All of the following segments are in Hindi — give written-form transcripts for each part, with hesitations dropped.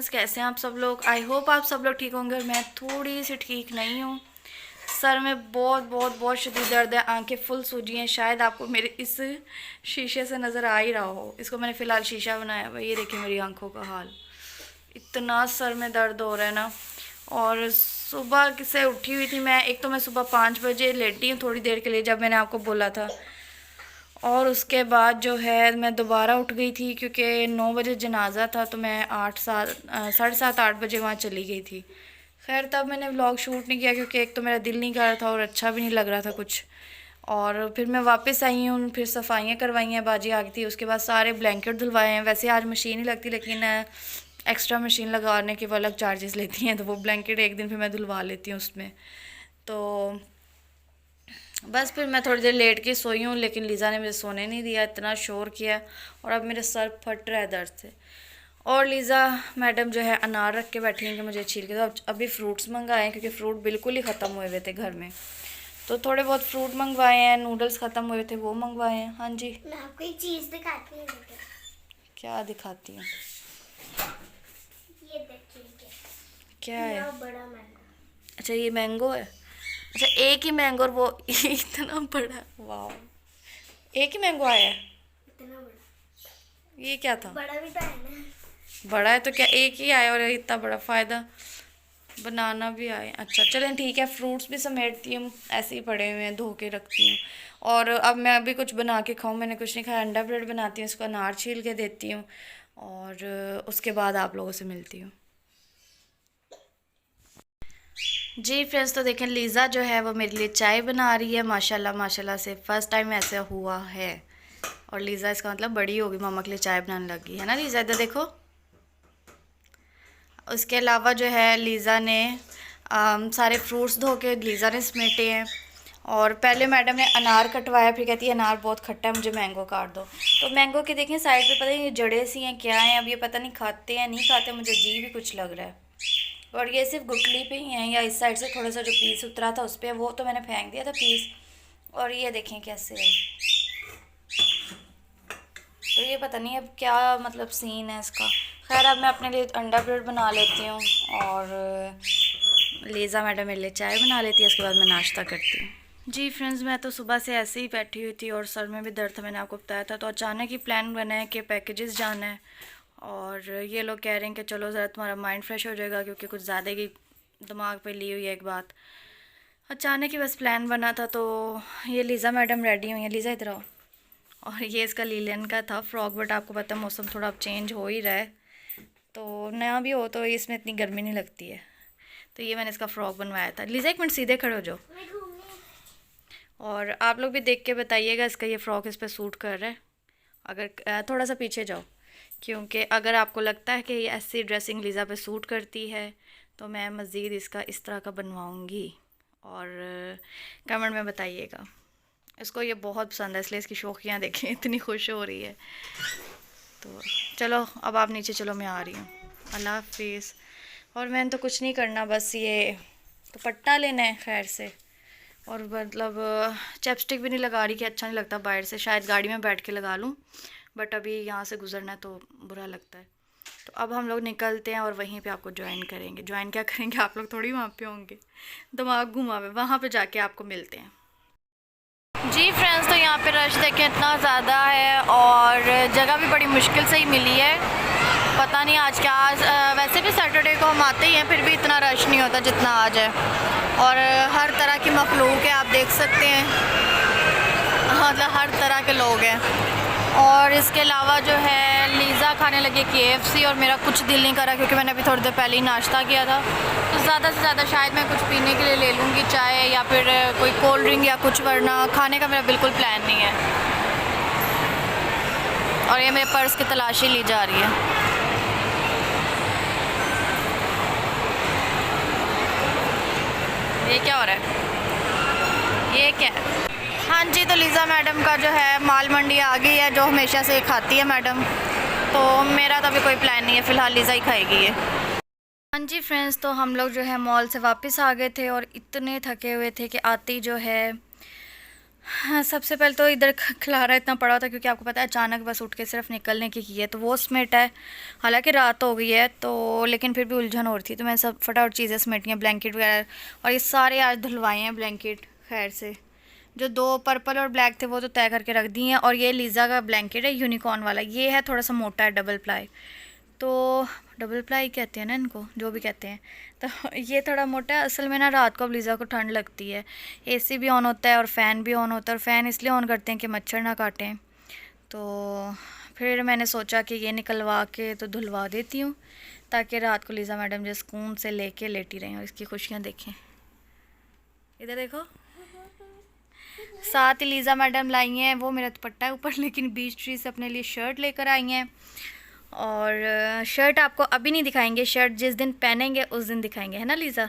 फ्रेंड्स, कैसे हैं आप सब लोग। आई होप आप सब लोग ठीक होंगे और मैं थोड़ी सी ठीक नहीं हूँ। सर में बहुत बहुत बहुत शदीद दर्द है, आंखें फुल सूजी हैं। शायद आपको मेरे इस शीशे से नज़र आ ही रहा हो। इसको मैंने फ़िलहाल शीशा बनाया हुआ है। ये देखिए मेरी आंखों का हाल, इतना सर में दर्द हो रहा है ना। और सुबह से उठी हुई थी मैं। एक तो मैं सुबह 5 बजे लेटी हूँ थोड़ी देर के लिए, जब मैंने आपको बोला था। और उसके बाद जो है मैं दोबारा उठ गई थी क्योंकि 9 बजे जनाजा था, तो मैं 7:30-8 बजे वहाँ चली गई थी। खैर तब मैंने व्लॉग शूट नहीं किया क्योंकि एक तो मेरा दिल नहीं कर रहा था और अच्छा भी नहीं लग रहा था कुछ। और फिर मैं वापस आई हूँ, फिर सफाइयाँ करवाई हैं, बाजी आ गई थी। उसके बाद सारे ब्लैंकेट धुलवाए हैं। वैसे आज मशीन ही लगती, लेकिन एक्स्ट्रा मशीन लगाने के वो अलग चार्जेस लेती हैं, तो वो ब्लैंकेट एक दिन फिर मैं धुलवा लेती हूँ उसमें। तो बस फिर मैं थोड़ी देर लेट के सोई हूँ, लेकिन लीज़ा ने मुझे सोने नहीं दिया, इतना शोर किया। और अब मेरे सर फट रहा है दर्द से। और लीज़ा मैडम जो है अनार रख के बैठी हैं कि मुझे छील के दो। अभी फ्रूट्स मंगाए हैं क्योंकि फ्रूट बिल्कुल ही ख़त्म हुए हुए थे घर में, तो थोड़े बहुत फ्रूट मंगवाए हैं। नूडल्स ख़त्म हुए थे, वो मंगवाए हैं। हाँ जी, मैं आपको एक चीज़ दिखाती हूँ। क्या दिखाती हूँ? ये देखिए क्या है? बड़ा मैंगो। अच्छा ये मैंगो है। अच्छा एक ही मैंगो, और वो इतना बड़ा। वाह, एक ही मैंगो आया है। इतना बड़ा, ये क्या था? बड़ा भी तो है ना। बड़ा है तो क्या एक ही आया और इतना बड़ा फ़ायदा। बनाना भी आए। अच्छा चलें ठीक है, फ्रूट्स भी समेटती हूँ, ऐसे ही पड़े हुए हैं, धो के रखती हूँ। और अब मैं अभी कुछ बना के खाऊँ, मैंने कुछ नहीं खाया। अंडा ब्रेड बनाती हूँ, इसको अनार छील के देती हूँ और उसके बाद आप लोगों से मिलती हूँ। जी फ्रेंड्स, तो देखें लीज़ा जो है वो मेरे लिए चाय बना रही है। माशाल्लाह माशाल्लाह से फ़र्स्ट टाइम ऐसा हुआ है। और लीज़ा इसका मतलब बड़ी होगी, मामा के लिए चाय बनाने लगी है ना लीज़ा, इधर देखो। उसके अलावा जो है लीज़ा ने सारे फ्रूट्स धो के लीज़ा ने समेटे हैं। और पहले मैडम ने अनार कटवाया, फिर कहती है अनार बहुत खट्टा है, मुझे मैंगो काट दो। तो मैंगो के देखें साइड पे पता नहीं ये जड़ें सी हैं क्या हैं, अब ये पता नहीं खाते हैं नहीं खाते, मुझे अजीब भी कुछ लग रहा है। और ये सिर्फ गुठली पे ही हैं, या इस साइड से थोड़ा सा जो पीस उतरा था उस पर, वो तो मैंने फेंक दिया था पीस। और ये देखें कैसे है। तो ये पता नहीं अब क्या मतलब सीन है इसका। खैर अब मैं अपने लिए अंडा ब्रेड बना लेती हूँ और लीज़ा मैडम मेरे लिए चाय बना लेती है, उसके बाद मैं नाश्ता करती हूँ। जी फ्रेंड्स, मैं तो सुबह से ऐसे ही बैठी हुई थी और सर में भी दर्द था, मैंने आपको बताया था। तो अचानक ही प्लान बना है कि पैकेजेस जाना है। और ये लोग कह रहे हैं कि चलो ज़रा तुम्हारा माइंड फ्रेश हो जाएगा, क्योंकि कुछ ज़्यादा ही दिमाग पे ली हुई है एक बात। अचानक ही बस प्लान बना था। तो ये लीज़ा मैडम रेडी हुई हैं। लीज़ा इधर आओ। और ये इसका लीलन का था फ्रॉक, बट आपको पता है मौसम थोड़ा अब चेंज हो ही रहा है, तो नया भी हो तो इसमें इतनी गर्मी नहीं लगती है। तो ये मैंने इसका फ़्रॉक बनवाया था। लीज़ा एक मिनट सीधे खड़े हो जाओ। और आप लोग भी देख के बताइएगा इसका ये फ़्रॉक इस पर सूट कर रहा है। अगर थोड़ा सा पीछे जाओ, क्योंकि अगर आपको लगता है कि ये ऐसी ड्रेसिंग लीज़ा पे सूट करती है तो मैं मज़ीद इसका इस तरह का बनवाऊँगी। और कमेंट में बताइएगा। इसको ये बहुत पसंद है, इसलिए इसकी शौकियाँ देखें, इतनी खुश हो रही है। तो चलो अब आप नीचे चलो, मैं आ रही हूँ। अल्लाह हाफिज़। और मैंने तो कुछ नहीं करना, बस ये दुपट्टा लेना है खैर से। और मतलब चैपस्टिक भी नहीं लगा रही कि अच्छा नहीं लगता बाहर से, शायद गाड़ी में बैठ के लगा लूँ, बट अभी यहाँ से गुजरना है तो बुरा लगता है। तो अब हम लोग निकलते हैं और वहीं पे आपको ज्वाइन करेंगे। ज्वाइन क्या करेंगे, आप लोग थोड़ी वहाँ पे होंगे, दिमाग घुमावे। वहाँ पे जाके आपको मिलते हैं। जी फ्रेंड्स, तो यहाँ पे रश देखें इतना ज़्यादा है और जगह भी बड़ी मुश्किल से ही मिली है। पता नहीं आज क्या, वैसे भी सैटरडे को हम आते ही हैं, फिर भी इतना रश नहीं होता जितना आज है। और हर तरह की मखलूक है, आप देख सकते हैं, मतलब हर तरह के लोग हैं। और इसके अलावा जो है लीज़ा खाने लगी KFC, और मेरा कुछ दिल नहीं करा क्योंकि मैंने अभी थोड़ी देर पहले ही नाश्ता किया था। तो ज़्यादा से ज़्यादा शायद मैं कुछ पीने के लिए ले लूँगी, चाय या फिर कोई कोल्ड ड्रिंक या कुछ, वरना खाने का मेरा बिल्कुल प्लान नहीं है। और ये मेरे पर्स की तलाशी ली जा रही है। ये क्या हो रहा है, ये क्या है? हाँ जी, तो लीज़ा मैडम का जो है माल मंडी आ गई है, जो हमेशा से खाती है मैडम। तो मेरा तो अभी कोई प्लान नहीं है, फ़िलहाल लीज़ा ही खाएगी ये। हाँ जी फ्रेंड्स, तो हम लोग जो है मॉल से वापस आ गए थे और इतने थके हुए थे कि आते ही जो है हाँ, सबसे पहले तो इधर खलारा इतना पड़ा था क्योंकि आपको पता है अचानक बस उठ के सिर्फ निकलने की है, तो वो समेटा है। हालांकि रात हो गई है तो, लेकिन फिर भी उलझन हो रही थी तो मैं सब फटाफट चीज़ें समेटी हैं, ब्लैंकेट वगैरह। और ये सारे आज धुलवाए हैं ब्लैंकेट। खैर से जो 2 पर्पल और ब्लैक थे वो तो तय करके रख दिए हैं। और ये लीज़ा का ब्लैंकेट है यूनिकॉर्न वाला, ये है थोड़ा सा मोटा है, डबल प्लाई। तो डबल प्लाई कहते हैं ना इनको, जो भी कहते हैं। तो ये थोड़ा मोटा है। असल में ना रात को अब लीज़ा को ठंड लगती है, एसी भी ऑन होता है और फ़ैन भी ऑन होता है। और फ़ैन इसलिए ऑन करते हैं कि मच्छर ना काटें। तो फिर मैंने सोचा कि ये निकलवा के तो धुलवा देती हूँ, ताकि रात को लीज़ा मैडम जो सुकून से लेके लेटी रहें और इसकी खुशियाँ देखें। इधर देखो, साथ ही लीज़ा मैडम लाई हैं, वो मेरा दुपट्टा है ऊपर, लेकिन बीच ट्री से अपने लिए शर्ट लेकर आई हैं। और शर्ट आपको अभी नहीं दिखाएंगे, शर्ट जिस दिन पहनेंगे उस दिन दिखाएंगे, है ना लीज़ा?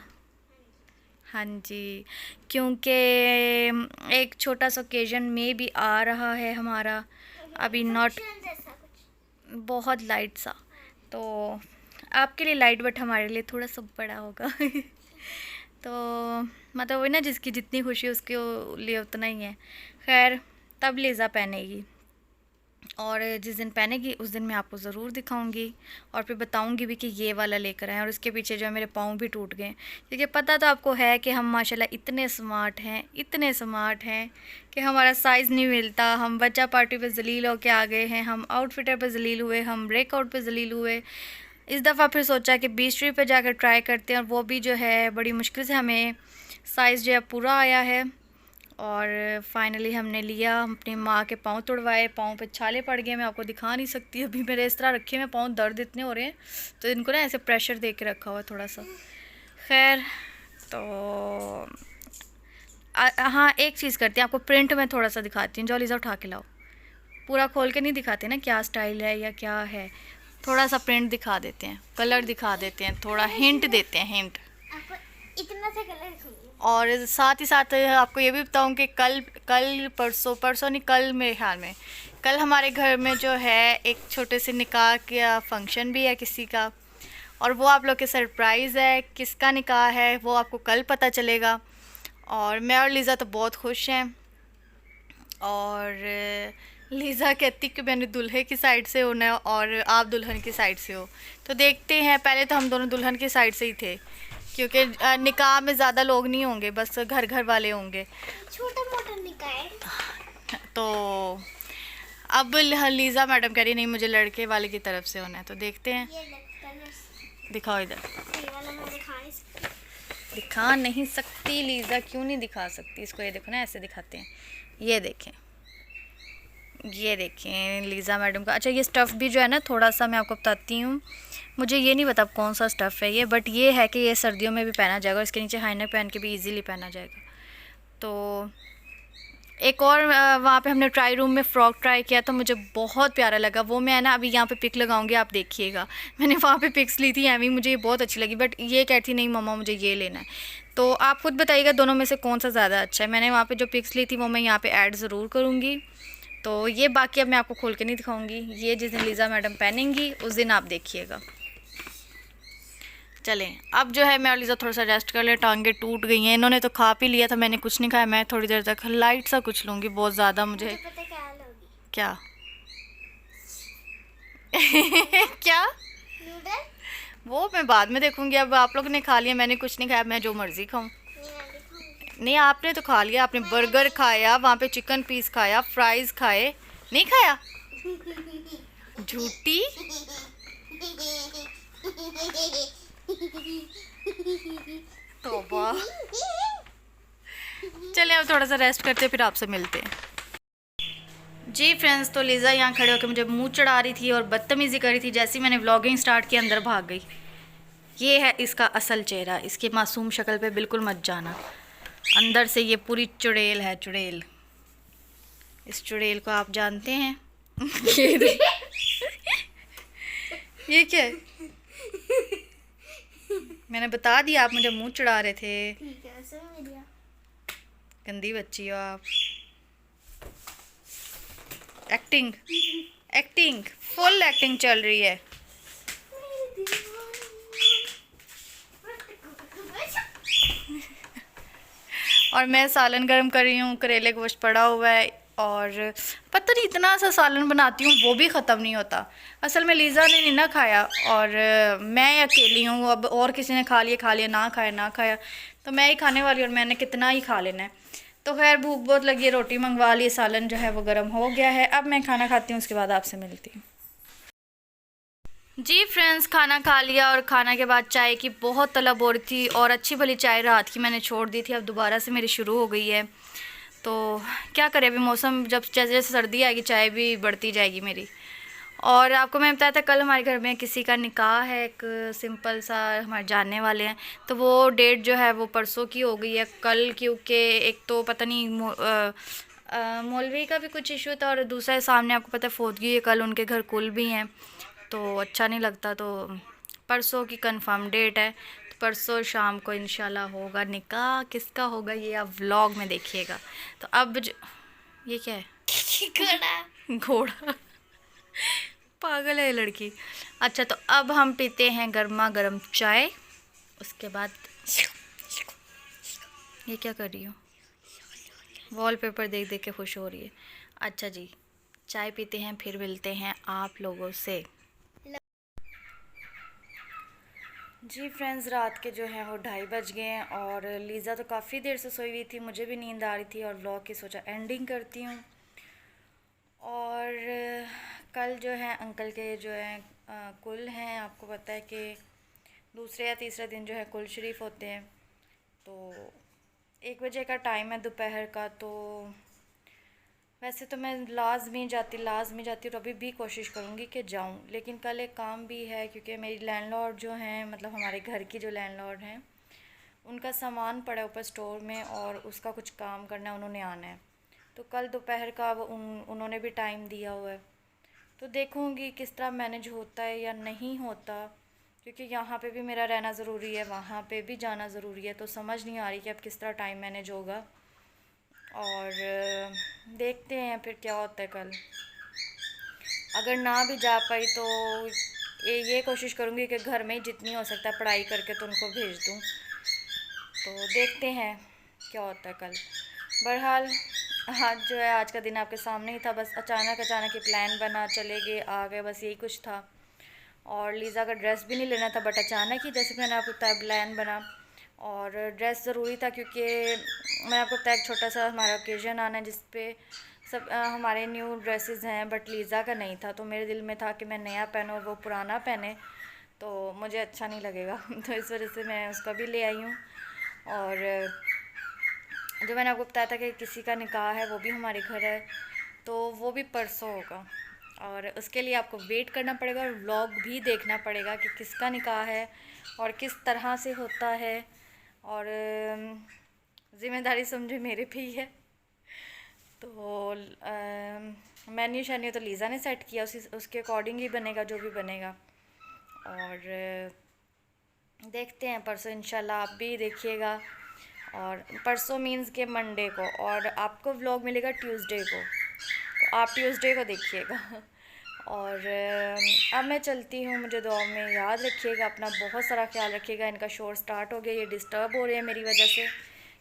हाँ जी, क्योंकि एक छोटा सा ओकेजन में भी आ रहा है हमारा, अभी नॉट जैसा कुछ। बहुत लाइट सा। तो आपके लिए लाइट, बट हमारे लिए थोड़ा सा बड़ा होगा। तो मतलब वही ना, जिसकी जितनी खुशी उसके लिए उतना ही है। खैर, तब लीज़ा पहनेगी, और जिस दिन पहनेगी उस दिन मैं आपको ज़रूर दिखाऊंगी और फिर बताऊंगी भी कि ये वाला लेकर आए। और इसके पीछे जो है मेरे पाँव भी टूट गए, क्योंकि पता तो आपको है कि हम माशाल्लाह इतने स्मार्ट हैं, इतने स्मार्ट हैं कि हमारा साइज़ नहीं मिलता। हम बच्चा पार्टी पे जलील होके आ गए हैं, हम आउटफिटर पे जलील हुए, हम ब्रेकआउट पे जलील हुए। इस दफ़ा फिर सोचा कि बीच ट्री पे जाकर ट्राई करते हैं, और वो भी जो है बड़ी मुश्किल से हमें साइज़ जो है पूरा आया है। और फाइनली हमने लिया, अपनी माँ के पाँव तुड़वाए, पाँव पे छाले पड़ गए। मैं आपको दिखा नहीं सकती अभी, मेरे इस तरह रखे हुए पाँव, दर्द इतने हो रहे हैं, तो इनको ना ऐसे प्रेशर दे के रखा हुआ है थोड़ा सा। खैर, तो हाँ, एक चीज़ करती हैं, आपको प्रिंट में थोड़ा सा दिखाती हूँ। जो लीज़ा उठा के लाओ, पूरा खोल के नहीं दिखाते ना क्या स्टाइल है या क्या है, थोड़ा सा प्रिंट दिखा देते हैं, कलर दिखा देते हैं, थोड़ा हिंट देते हैं, हिंट। आपको इतना सा कलर दिखाऊंगी। और साथ ही साथ आपको ये भी बताऊं कि कल परसों नहीं, कल मेरे ख्याल में कल हमारे घर में जो है एक छोटे से निकाह का फंक्शन भी है किसी का, और वो आप लोग के सरप्राइज़ है। किसका निकाह है वो आपको कल पता चलेगा। और मैं और लीज़ा तो बहुत खुश हैं। और लीज़ा कहती कि मैंने दूल्हे की साइड से होना है और आप दुल्हन की साइड से हो। तो देखते हैं, पहले तो हम दोनों दुल्हन की साइड से ही थे, क्योंकि निकाह में ज़्यादा लोग नहीं होंगे, बस घर घर वाले होंगे। छोटा मोटा निकाह है। तो अब लीज़ा मैडम कह रही नहीं, मुझे लड़के वाले की तरफ से होना है। तो देखते हैं, ये कलर दिखाओ इधर। ये वाला मैं दिखा नहीं सकती। दिखा नहीं सकती लीज़ा, क्यों नहीं दिखा सकती? इसको ये देखो ना, ऐसे दिखाते हैं, ये देखें, ये देखें लीज़ा मैडम का। अच्छा, ये स्टफ़ भी जो है ना, थोड़ा सा मैं आपको बताती हूँ, मुझे ये नहीं पता कौन सा स्टफ़ है ये, बट ये है कि ये सर्दियों में भी पहना जाएगा, और इसके नीचे हाईनेक पहन के भी इजीली पहना जाएगा। तो एक और वहाँ पे हमने ट्राई रूम में फ़्रॉक ट्राई किया, तो मुझे बहुत प्यारा लगा वो। मैं ना अभी यहाँ पे पिक लगाऊंगी, आप देखिएगा। मैंने वहाँ पे पिक्स ली थी एमी, मुझे ये बहुत अच्छी लगी, बट ये कहती थी नहीं मम्मा मुझे ये लेना है। तो आप खुद बताइएगा दोनों में से कौन सा ज़्यादा अच्छा है। मैंने वहाँ पे जो पिक्स ली थी वो मैं यहाँ पे ऐड ज़रूर करूँगी। तो ये बाकी अब मैं आपको खोल के नहीं दिखाऊंगी, ये जिस दिन लीज़ा मैडम पहनेंगी उस दिन आप देखिएगा। चलें, अब जो है मैं और लीज़ा थोड़ा सा रेस्ट कर ले, टांगे टूट गई हैं। इन्होंने तो खा पी लिया था, मैंने कुछ नहीं खाया। मैं थोड़ी देर तक लाइट सा कुछ लूँगी, बहुत ज़्यादा मुझे पता क्या लोगी? क्या क्या नूडल? वो मैं बाद में देखूँगी। अब आप लोग ने खा लिया, मैंने कुछ नहीं खाया, मैं जो मर्ज़ी खाऊँ। नहीं, आपने तो खा लिया, आपने बर्गर खाया, वहाँ पे चिकन पीस खाया, फ्राइज़ खाए, नहीं खाया? झूठी। तौबा। चलिए अब थोड़ा सा रेस्ट करते, फिर आपसे मिलते हैं। जी फ्रेंड्स, तो लीज़ा यहाँ खड़े होकर मुझे मुंह चढ़ा रही थी और बदतमीज़ी कर रही थी। जैसे ही मैंने व्लॉगिंग स्टार्ट की, अंदर भाग गई। ये है इसका असल चेहरा, इसकी मासूम शक्ल पे बिल्कुल मत जाना। अंदर से ये पूरी चुड़ैल है, चुड़ैल। इस चुड़ैल को आप जानते हैं? ये क्या है? मैंने बता दिया, आप मुझे मुंह चढ़ा रहे थे। ठीक है, ऐसे में दिया। गंदी बच्ची हो आप। एक्टिंग, एक्टिंग, फुल एक्टिंग चल रही है। और मैं सालन गर्म कर रही हूँ, करेले गोश्त पड़ा हुआ है। और पता नहीं इतना सा सालन बनाती हूँ वो भी ख़त्म नहीं होता। असल में लीज़ा ने नहीं ना खाया और मैं अकेली हूँ, अब और किसी ने खा लिया ना खाया ना खाया, तो मैं ही खाने वाली और मैंने कितना ही खा लेना है। तो खैर भूख बहुत लगी है, रोटी मंगवा ली, सालन जो है वो गर्म हो गया है। अब मैं खाना खाती हूँ, उसके बाद आपसे मिलती हूँ। जी फ्रेंड्स, खाना खा लिया और खाना के बाद चाय की बहुत तलब हो रही थी और अच्छी भली चाय रात की मैंने छोड़ दी थी, अब दोबारा से मेरी शुरू हो गई है। तो क्या करें, अभी मौसम जब जैसे जैसे सर्दी आएगी चाय भी बढ़ती जाएगी मेरी। और आपको मैं बताया था कल हमारे घर में किसी का निकाह है, एक सिंपल सा हमारे जानने वाले हैं, तो वो डेट जो है वो परसों की हो गई है कल, क्योंकि एक तो पता नहीं मौलवी का भी कुछ इशू था और दूसरा सामने आपको पता है फौतगी है कल, उनके घर कुल भी हैं तो अच्छा नहीं लगता। तो परसों की कंफर्म डेट है, तो परसों शाम को इंशाल्लाह होगा निकाह। किसका होगा ये आप व्लॉग में देखिएगा। तो अब ये क्या है? घोड़ा पागल है ये लड़की। अच्छा, तो अब हम पीते हैं गर्मा गर्म चाय। उसके बाद ये क्या कर रही हो? वॉलपेपर देख देख के खुश हो रही है। अच्छा जी, चाय पीते हैं फिर मिलते हैं आप लोगों से। जी फ्रेंड्स, रात के जो हैं वो 2:30 बज गए हैं और लीज़ा तो काफ़ी देर से सोई हुई थी, मुझे भी नींद आ रही थी और व्लॉग की सोचा एंडिंग करती हूँ। और कल जो है अंकल के जो है कुल हैं, आपको पता है कि दूसरे या तीसरे दिन जो है कुल शरीफ होते हैं। तो 1 बजे का टाइम है दोपहर का, तो वैसे तो मैं लाजमी जाती और अभी भी कोशिश करूँगी कि जाऊँ, लेकिन कल एक काम भी है क्योंकि मेरी लैंडलॉर्ड जो हैं, मतलब हमारे घर की जो लैंडलॉर्ड हैं, उनका सामान पड़ा है ऊपर स्टोर में और उसका कुछ काम करना है, उन्होंने आना है। तो कल दोपहर का उन्होंने भी टाइम दिया हुआ है, तो देखूँगी किस तरह मैनेज होता है या नहीं होता, क्योंकि यहाँ पे भी मेरा रहना ज़रूरी है, वहाँ पे भी जाना ज़रूरी है। तो समझ नहीं आ रही कि अब किस तरह टाइम मैनेज होगा और देखते हैं फिर क्या होता है कल। अगर ना भी जा पाई तो ये कोशिश करूँगी कि घर में ही जितनी हो सकता है पढ़ाई करके तो उनको भेज दूँ। तो देखते हैं क्या होता है कल। बहरहाल आज जो है, आज का दिन आपके सामने ही था, बस अचानक ही प्लान बना, चले गए आ गए, बस यही कुछ था। और लीज़ा का ड्रेस भी नहीं लेना था, बट अचानक ही जैसे मैंने आपको बताया प्लान बना और ड्रेस ज़रूरी था, क्योंकि मैं आपको बताया एक छोटा सा हमारा ओकेजन आना है जिस पे सब हमारे न्यू ड्रेसेस हैं, बट लीज़ा का नहीं था। तो मेरे दिल में था कि मैं नया पहनूँ और वो पुराना पहने, तो मुझे अच्छा नहीं लगेगा तो इस वजह से मैं उसका भी ले आई हूँ। और जो मैंने आपको बताया था कि किसी का निकाह है, वो भी हमारे घर है, तो वो भी परसों होगा और उसके लिए आपको वेट करना पड़ेगा और व्लॉग भी देखना पड़ेगा कि किसका निकाह है और किस तरह से होता है। और ज़िम्मेदारी समझे मेरे पे ही है। तो मेन्यू शैन्यू तो लीज़ा ने सेट किया, उसके अकॉर्डिंग ही बनेगा जो भी बनेगा। और देखते हैं परसों इंशाल्लाह, आप भी देखिएगा। और परसों मीन्स के मंडे को, और आपको व्लॉग मिलेगा ट्यूसडे को, तो आप ट्यूसडे को देखिएगा। और अब मैं चलती हूँ, मुझे दुआ में याद रखिएगा, अपना बहुत सारा ख्याल रखिएगा। इनका शोर स्टार्ट हो गया, ये डिस्टर्ब हो रहे हैं मेरी वजह से,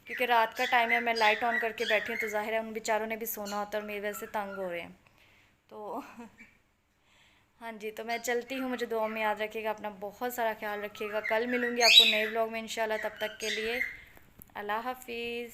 क्योंकि रात का टाइम है, मैं लाइट ऑन करके बैठी हूँ, तो ज़ाहिर है उन बेचारों ने भी सोना होता है और मेरी वजह से तंग हो रहे हैं। तो हाँ जी, तो मैं चलती हूँ, मुझे दुआ में याद रखिएगा, अपना बहुत सारा ख्याल रखिएगा। कल मिलूँगी आपको नए व्लॉग में इंशाल्लाह, तब तक के लिए अल्लाह हाफिज़।